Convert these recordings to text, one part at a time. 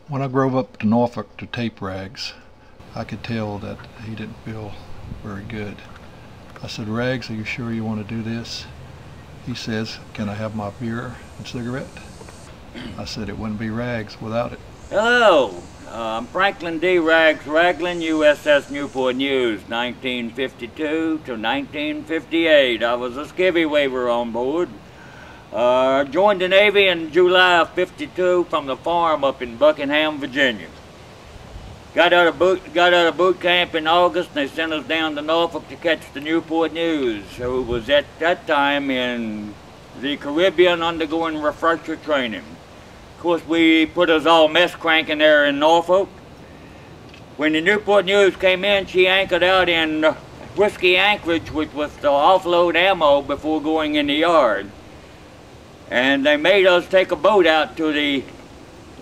When I drove up to Norfolk to tape Rags, I could tell that he didn't feel very good. I said, "Rags, are you sure you want to do this?" He says, "Can I have my beer and cigarette?" I said it wouldn't be Rags without it. Hello, I'm Franklin D. Rags Ragland, USS Newport News, 1952 to 1958. I was a skivvy waver on board. Joined the Navy in July of '52 from the farm up in Buckingham, Virginia. Got out of boot camp in August, and they sent us down to Norfolk to catch the Newport News, who was at that time in the Caribbean undergoing refresher training. Of course, we put us all mess cranking there in Norfolk. When the Newport News came in, she anchored out in Whiskey Anchorage, which was to offload ammo before going in the yard. And they made us take a boat out to the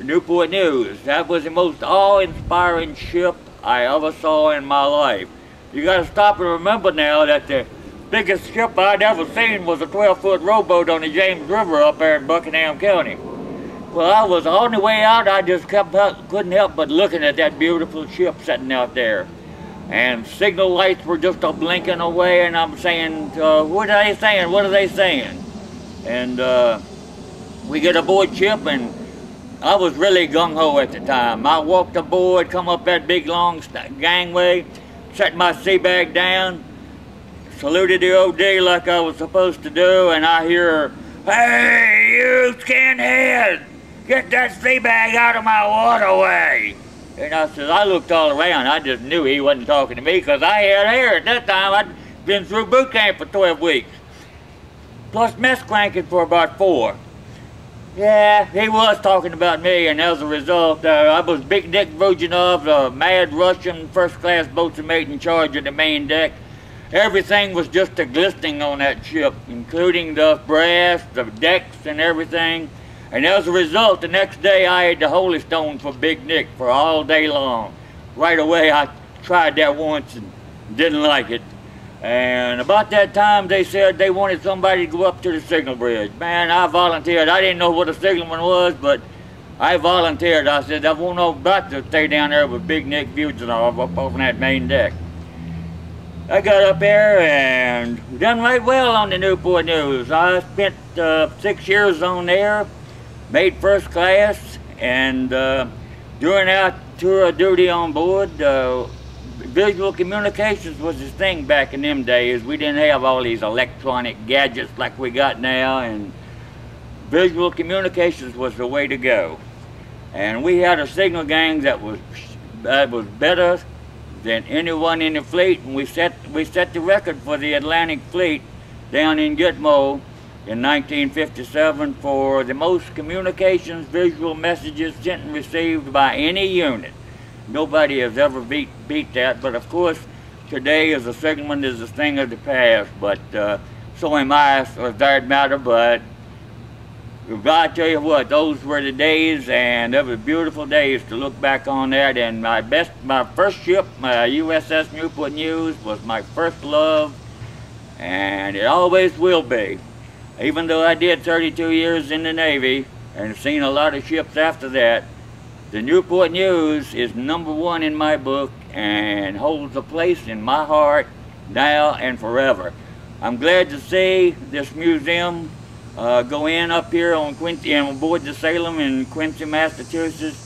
Newport News. That was the most awe-inspiring ship I ever saw in my life. You gotta stop and remember now that the biggest ship I'd ever seen was a 12-foot rowboat on the James River up there in Buckingham County. Well, I was on the way out, I just couldn't help but looking at that beautiful ship sitting out there. And signal lights were just a blinking away, and I'm saying, what are they saying? What are they saying? And we get aboard ship, and I was really gung-ho at the time. I walked aboard, come up that big long gangway, set my sea bag down, saluted the OD like I was supposed to do, and I hear, "Hey, you skinhead, get that sea bag out of my waterway." And I said, I looked all around. I just knew he wasn't talking to me because I had hair at that time. I'd been through boot camp for 12 weeks. Plus mess cranking for about 4. Yeah, he was talking about me, and as a result, I was Big Dick Vujinov, the mad Russian first-class boatswain mate in charge of the main deck. Everything was just a glistening on that ship, including the brass, the decks, and everything. And as a result, the next day I had the Holy Stone for Big Nick for all day long. Right away, I tried that once and didn't like it. And about that time, they said they wanted somebody to go up to the signal bridge. Man, I volunteered. I didn't know what a signalman was, but I volunteered. I said, I won't know about to stay down there with Big Nick Vujinov up on that main deck. I got up there and done right well on the Newport News. I spent 6 years on there, made first class, and during our tour of duty on board, visual communications was the thing back in them days. We didn't have all these electronic gadgets like we got now, and visual communications was the way to go. And we had a signal gang that was better than anyone in the fleet, and we set the record for the Atlantic Fleet down in Gitmo in 1957 for the most communications visual messages sent and received by any unit. Nobody has ever beat that, but of course, today as a signalman is a thing of the past, but so am I for that matter, but I tell you what, those were the days, and they were beautiful days to look back on that, and my first ship, my USS Newport News, was my first love, and it always will be. Even though I did 32 years in the Navy, and seen a lot of ships after that, the Newport News is #1 in my book and holds a place in my heart now and forever. I'm glad to see this museum go in up here on Quincy and aboard the Salem in Quincy, Massachusetts,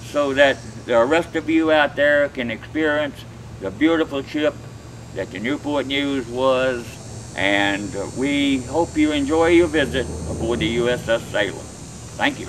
so that the rest of you out there can experience the beautiful ship that the Newport News was, and we hope you enjoy your visit aboard the USS Salem. Thank you.